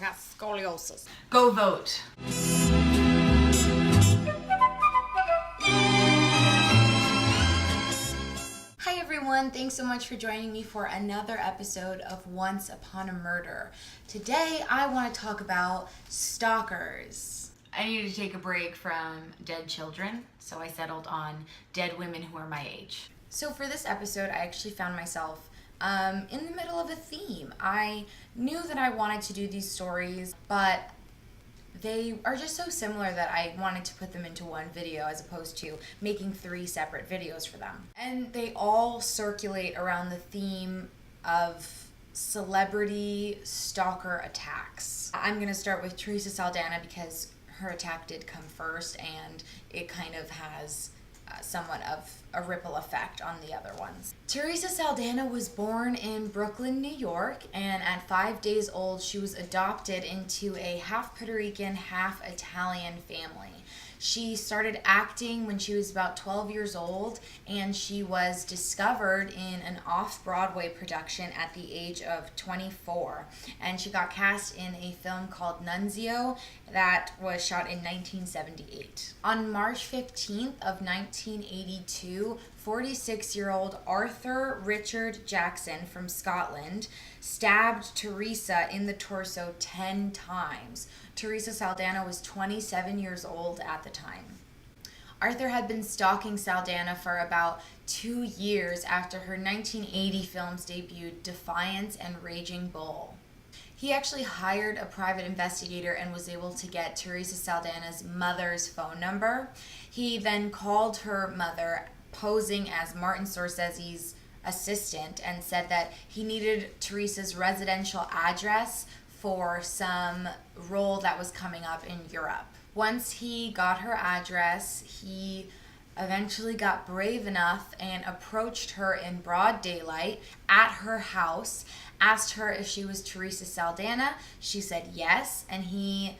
got scoliosis. Go vote. Hi everyone, thanks so much for joining me for another episode of Once Upon a Murder. Today I want to talk about stalkers. I needed to take a break from dead children, so I settled on dead women who are my age. So for this episode, I actually found myself in the middle of a theme. I knew that I wanted to do these stories, but they are just so similar that I wanted to put them into one video as opposed to making 3 separate videos for them. And they all circulate around the theme of celebrity stalker attacks. I'm going to start with Teresa Saldana because her attack did come first and it kind of has somewhat of a ripple effect on the other ones. Teresa Saldana was born in Brooklyn, New York, and at 5 days old, she was adopted into a half Puerto Rican, half Italian family. She started acting when she was about 12 years old, and she was discovered in an off-Broadway production at the age of 24. And she got cast in a film called Nunzio that was shot in 1978. On March 15th of 1982, 46-year-old Arthur Richard Jackson from Scotland stabbed Teresa in the torso 10 times. Teresa Saldana was 27 years old at the time. Arthur had been stalking Saldana for about 2 years after her 1980 films debuted Defiance and Raging Bull. He actually hired a private investigator and was able to get Teresa Saldana's mother's phone number. He then called her mother, posing as Martin Scorsese's assistant, and said that he needed Teresa's residential address for some role that was coming up in Europe. Once he got her address, he eventually got brave enough and approached her in broad daylight at her house, asked her if she was Teresa Saldana. She said yes, and he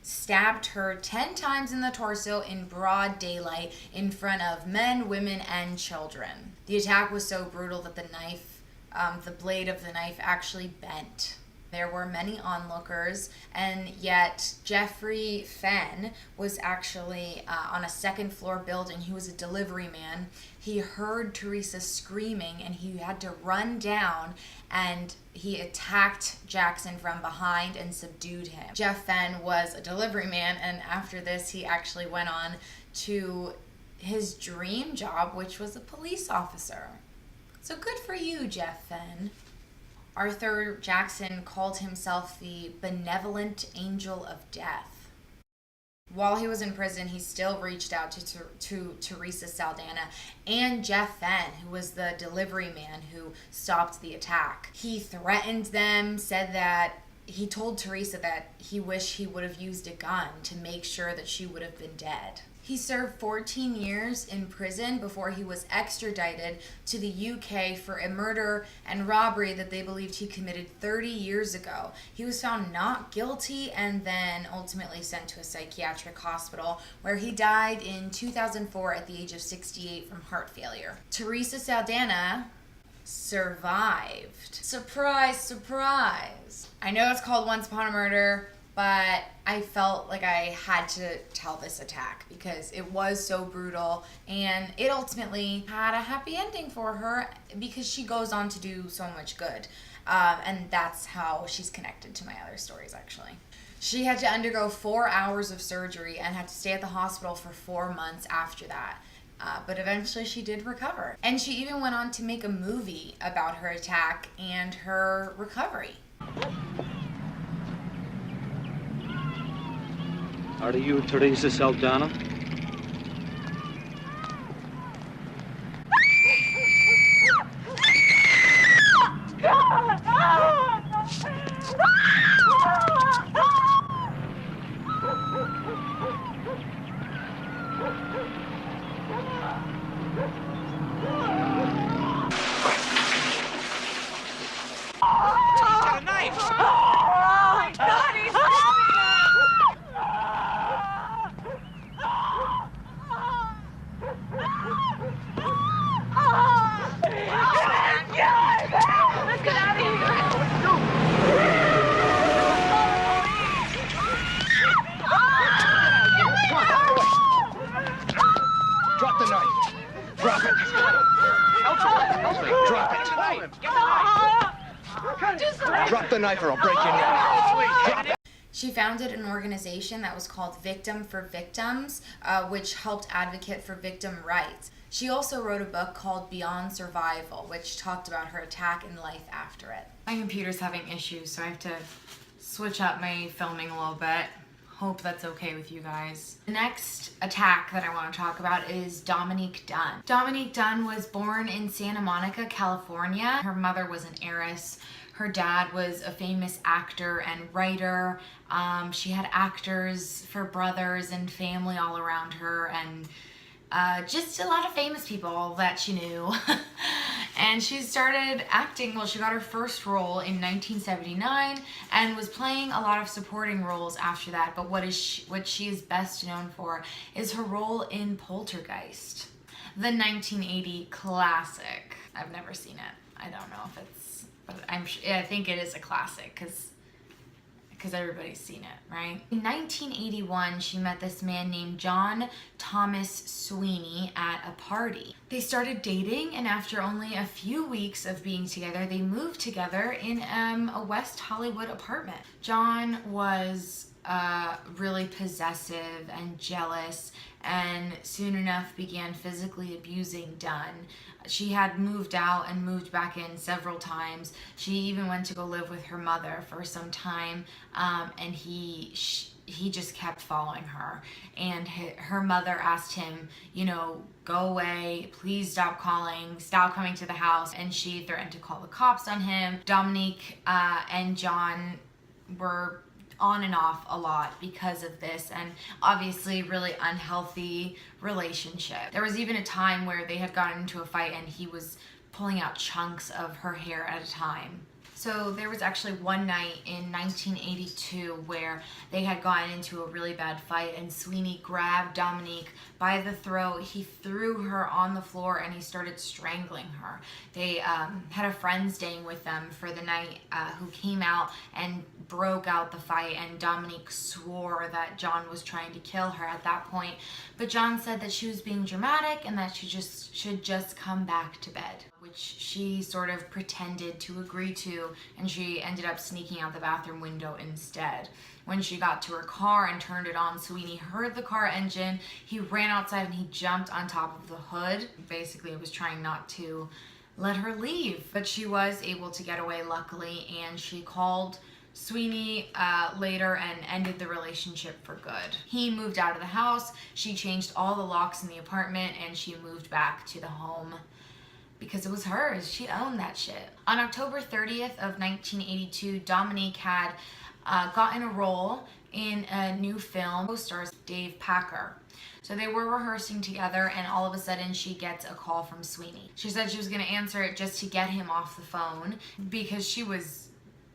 stabbed her 10 times in the torso in broad daylight in front of men, women, and children. The attack was so brutal that the blade of the knife actually bent. There were many onlookers, and yet Jeffrey Fenn was actually on a second-floor building. He was a delivery man. He heard Teresa screaming, and he had to run down, and he attacked Jackson from behind and subdued him. Jeff Fenn was a delivery man, and after this, he actually went on to his dream job, which was a police officer. So good for you, Jeff Fenn. Arthur Jackson called himself the benevolent angel of death. While he was in prison, he still reached out to Teresa Saldana and Jeff Fenn, who was the delivery man who stopped the attack. He threatened them, said that he told Teresa that he wished he would have used a gun to make sure that she would have been dead. He served 14 years in prison before he was extradited to the UK for a murder and robbery that they believed he committed 30 years ago. He was found not guilty and then ultimately sent to a psychiatric hospital where he died in 2004 at the age of 68 from heart failure. Teresa Saldana survived. Surprise, surprise. I know it's called Once Upon a Murder, but I felt like I had to tell this attack because it was so brutal, and it ultimately had a happy ending for her because she goes on to do so much good. And that's how she's connected to my other stories, actually. She had to undergo 4 hours of surgery and had to stay at the hospital for 4 months after that. But eventually she did recover. And she even went on to make a movie about her attack and her recovery. Are you Teresa Saldana? knife or I'll break your neck. She founded an organization that was called Victim for Victims, which helped advocate for victim rights. She also wrote a book called Beyond Survival, which talked about her attack and life after it. My computer's having issues, so I have to switch up my filming a little bit. Hope that's okay with you guys. The next attack that I want to talk about is Dominique Dunne. Dominique Dunne was born in Santa Monica, California. Her mother was an heiress. Her dad was a famous actor and writer. She had actors for brothers and family all around her, and just a lot of famous people that she knew. And she started acting, well, she got her first role in 1979 and was playing a lot of supporting roles after that. But what she is best known for is her role in Poltergeist, the 1980 classic. I've never seen it. I don't know if it's, but I think it is a classic because everybody's seen it, right? In 1981, she met this man named John Thomas Sweeney at a party. They started dating, and after only a few weeks of being together, they moved together in a West Hollywood apartment. John was really possessive and jealous, and soon enough began physically abusing Dunne. She had moved out and moved back in several times. She even went to go live with her mother for some time, and he just kept following her. And her mother asked him, you know, go away, please stop calling, stop coming to the house, and she threatened to call the cops on him. Dominique and John were on and off a lot because of this, and obviously really unhealthy relationship. There was even a time where they had gotten into a fight and he was pulling out chunks of her hair at a time. So there was actually one night in 1982 where they had gotten into a really bad fight, and Sweeney grabbed Dominique by the throat. He threw her on the floor and he started strangling her. They had a friend staying with them for the night who came out and broke out the fight, and Dominique swore that John was trying to kill her at that point. But John said that she was being dramatic and that she should just come back to bed, which she sort of pretended to agree to, and she ended up sneaking out the bathroom window instead. When she got to her car and turned it on, Sweeney heard the car engine. He ran outside and he jumped on top of the hood. Basically, was trying not to let her leave, but she was able to get away luckily, and she called Sweeney later and ended the relationship for good. He moved out of the house, she changed all the locks in the apartment, and she moved back to the home because it was hers. She owned that shit. On October 30th of 1982, Dominique had gotten a role in a new film, co-stars Dave Packer. So they were rehearsing together, and all of a sudden she gets a call from Sweeney. She said she was gonna answer it just to get him off the phone because she was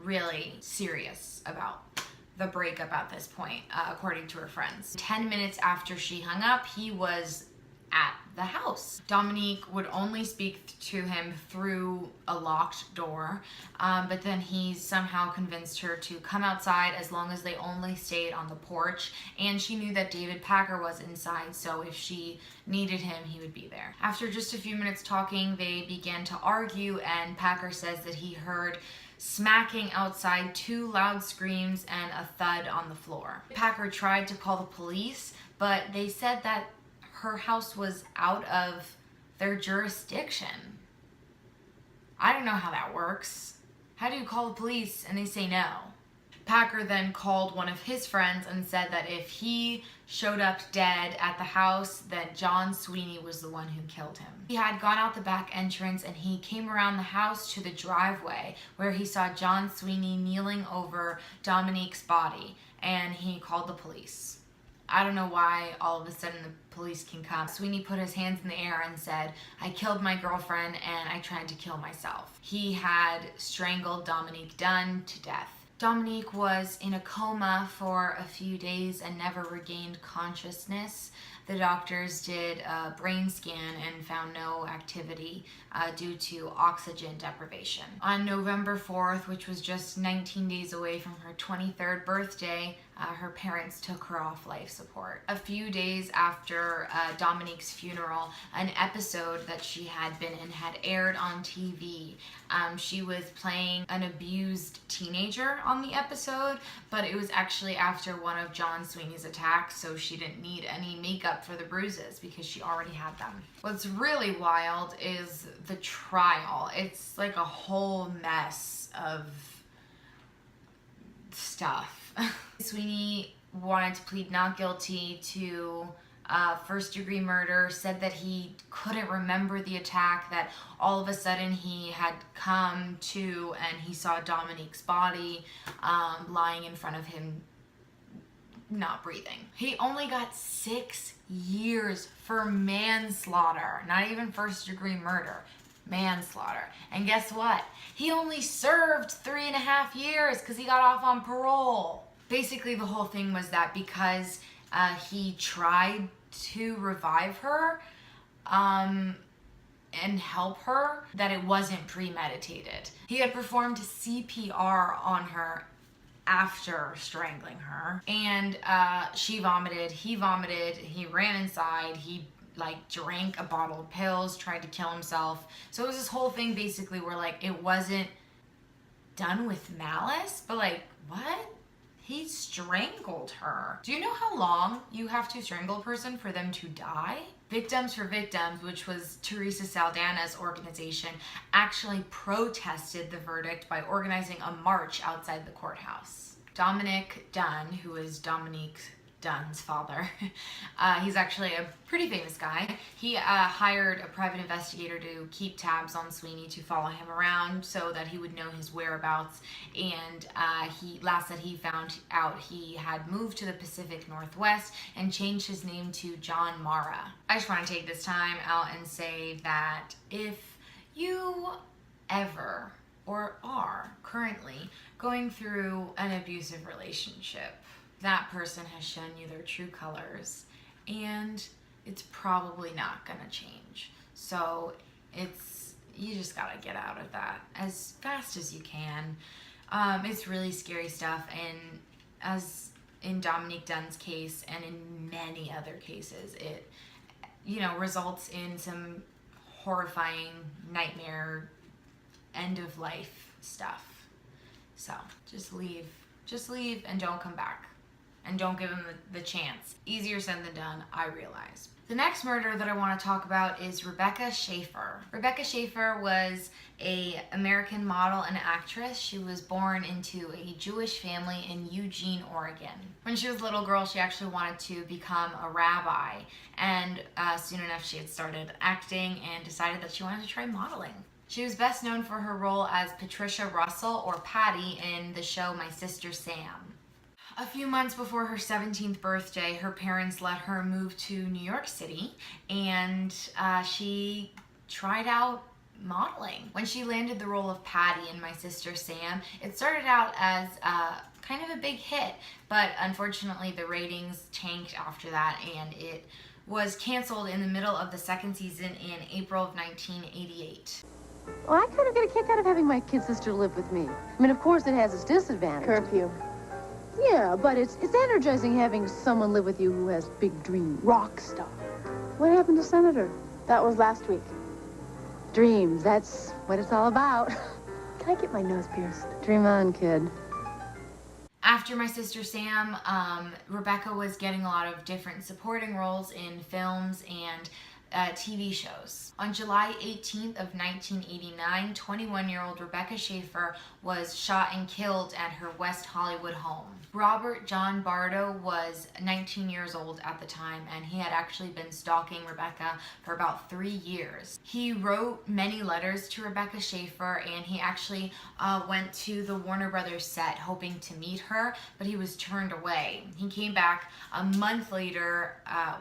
really serious about the breakup at this point, according to her friends. 10 minutes after she hung up, he was at the house. Dominique would only speak to him through a locked door, but then he somehow convinced her to come outside as long as they only stayed on the porch, and she knew that David Packer was inside, so if she needed him, he would be there. After just a few minutes talking, they began to argue, and Packer says that he heard smacking outside, 2 loud screams, and a thud on the floor. Packer tried to call the police, but they said that her house was out of their jurisdiction. I don't know how that works. How do you call the police and they say no? Packer then called one of his friends and said that if he showed up dead at the house, that John Sweeney was the one who killed him. He had gone out the back entrance and he came around the house to the driveway where he saw John Sweeney kneeling over Dominique's body, and he called the police. I don't know why all of a sudden the police can come. Sweeney put his hands in the air and said, "I killed my girlfriend and I tried to kill myself." He had strangled Dominique Dunne to death. Dominique was in a coma for a few days and never regained consciousness. The doctors did a brain scan and found no activity due to oxygen deprivation. On November 4th, which was just 19 days away from her 23rd birthday, her parents took her off life support. A few days after Dominique's funeral, an episode that she had been in had aired on TV. She was playing an abused teenager on the episode, but it was actually after one of John Sweeney's attacks, so she didn't need any makeup for the bruises because she already had them. What's really wild is the trial. It's like a whole mess of stuff. Sweeney wanted to plead not guilty to first-degree murder, said that he couldn't remember the attack, that all of a sudden he had come to and he saw Dominique's body lying in front of him, not breathing. He only got 6 years for manslaughter, not even first-degree murder, manslaughter. And guess what? He only served 3.5 years because he got off on parole. Basically, the whole thing was that because he tried to revive her and help her, that it wasn't premeditated. He had performed CPR on her after strangling her, and she vomited, he ran inside, he drank a bottle of pills, tried to kill himself. So it was this whole thing basically where it wasn't done with malice, but what? He strangled her. Do you know how long you have to strangle a person for them to die? Victims for Victims, which was Teresa Saldana's organization, actually protested the verdict by organizing a march outside the courthouse. Dominique Dunne, who is Dominique Dunne's father, he's actually a pretty famous guy. He hired a private investigator to keep tabs on Sweeney, to follow him around so that he would know his whereabouts. And last that he found out, he had moved to the Pacific Northwest and changed his name to John Mara. I just want to take this time out and say that if you ever or are currently going through an abusive relationship, that person has shown you their true colors, and it's probably not gonna change. So you just gotta get out of that as fast as you can. It's really scary stuff, and as in Dominique Dunne's case and in many other cases, it results in some horrifying nightmare end of life stuff. So just leave and don't come back. And don't give him the chance. Easier said than done, I realize. The next murder that I want to talk about is Rebecca Schaeffer. Rebecca Schaeffer was an American model and actress. She was born into a Jewish family in Eugene, Oregon. When she was a little girl, she actually wanted to become a rabbi. And soon enough, she had started acting and decided that she wanted to try modeling. She was best known for her role as Patricia Russell, or Patty, in the show My Sister Sam. A few months before her 17th birthday, her parents let her move to New York City, and she tried out modeling. When she landed the role of Patty in My Sister Sam, it started out as kind of a big hit, but unfortunately the ratings tanked after that, and it was canceled in the middle of the second season in April of 1988. Well, I kind of get a kick out of having my kid sister live with me. I mean, of course it has its disadvantages. Curfew. Yeah, but it's energizing having someone live with you who has big dreams. Rock star. What happened to Senator? That was last week. Dreams, that's what it's all about. Can I get my nose pierced? Dream on, kid. After My Sister Sam, Rebecca was getting a lot of different supporting roles in films and TV shows. On July 18th of 1989, 21-year-old Rebecca Schaeffer was shot and killed at her West Hollywood home. Robert John Bardo was 19 years old at the time, and he had actually been stalking Rebecca for about 3 years. He wrote many letters to Rebecca Schaeffer, and he actually went to the Warner Brothers set hoping to meet her, but he was turned away. He came back a month later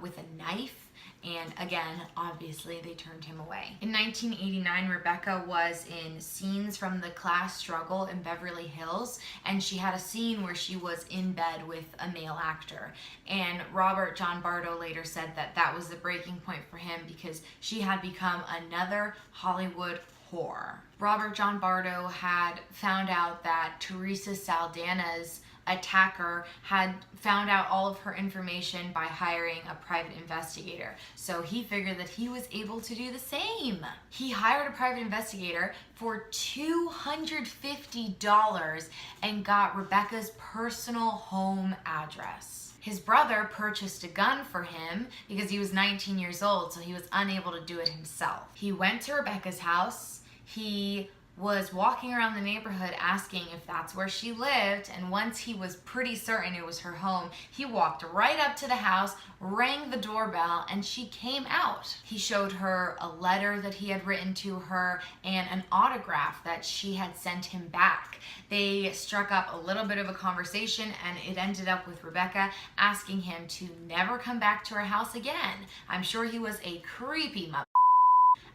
with a knife And again, obviously, they turned him away. In 1989, Rebecca was in Scenes from the Class Struggle in Beverly Hills, and she had a scene where she was in bed with a male actor. And Robert John Bardo later said that that was the breaking point for him because she had become another Hollywood whore. Robert John Bardo had found out that Teresa Saldana's attacker had found out all of her information by hiring a private investigator. So he figured that he was able to do the same. He hired a private investigator for $250 and got Rebecca's personal home address. His brother purchased a gun for him because he was 19 years old, so he was unable to do it himself. He went to Rebecca's house. He was walking around the neighborhood asking if that's where she lived, and once he was pretty certain it was her home, he walked right up to the house, rang the doorbell, and she came out. He showed her a letter that he had written to her and an autograph that she had sent him back. They struck up a little bit of a conversation, and it ended up with Rebecca asking him to never come back to her house again. I'm sure he was a creepy mother.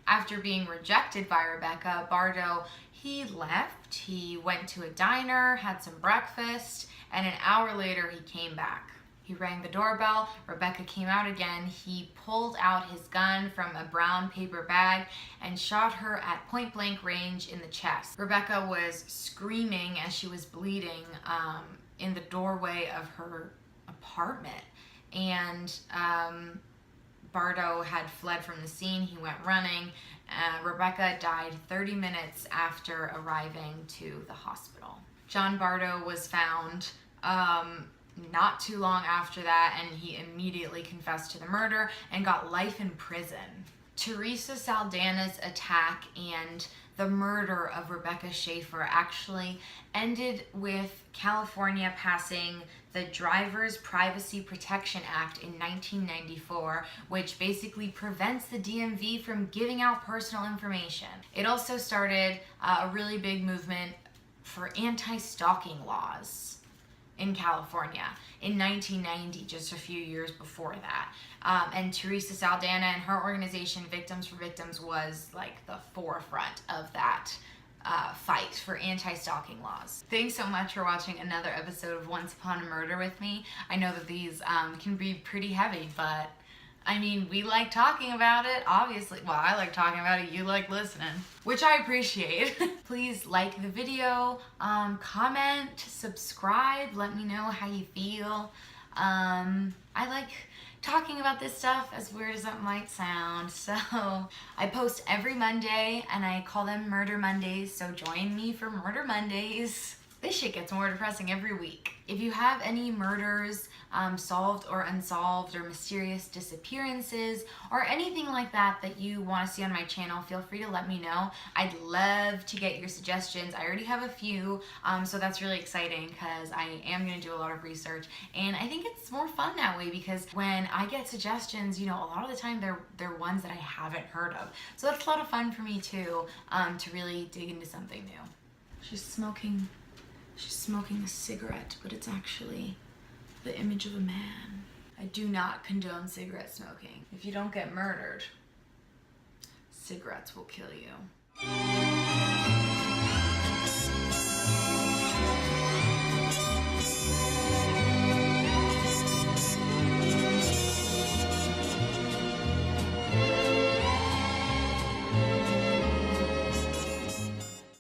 After being rejected by Rebecca, Bardo, he left. He went to a diner, had some breakfast, and an hour later he came back. He rang the doorbell. Rebecca came out again. He pulled out his gun from a brown paper bag and shot her at point blank range in the chest. Rebecca was screaming as she was bleeding in the doorway of her apartment. And Bardo had fled from the scene. He went running. Rebecca died 30 minutes after arriving to the hospital. John Bardo was found not too long after that, and he immediately confessed to the murder and got life in prison. Teresa Saldana's attack and the murder of Rebecca Schaeffer actually ended with California passing the Driver's Privacy Protection Act in 1994, which basically prevents the DMV from giving out personal information. It also started a really big movement for anti-stalking laws in California in 1990, just a few years before that. And Teresa Saldana and her organization, Victims for Victims, was like the forefront of that fight for anti-stalking laws. Thanks so much for watching another episode of Once Upon a Murder with me. I know that these can be pretty heavy, but I mean, we like talking about it, obviously. Well, I like talking about it, you like listening, which I appreciate. Please like the video, comment, subscribe, let me know how you feel. I like talking about this stuff, as weird as that might sound. So I post every Monday and I call them Murder Mondays, so join me for Murder Mondays. This shit gets more depressing every week. If you have any murders, solved or unsolved, or mysterious disappearances, or anything like that that you want to see on my channel, feel free to let me know. I'd love to get your suggestions. I already have a few, so that's really exciting because I am going to do a lot of research, and I think it's more fun that way because when I get suggestions, you know, a lot of the time they're ones that I haven't heard of. So that's a lot of fun for me too, to really dig into something new. She's smoking a cigarette, but it's actually the image of a man. I do not condone cigarette smoking. If you don't get murdered, cigarettes will kill you.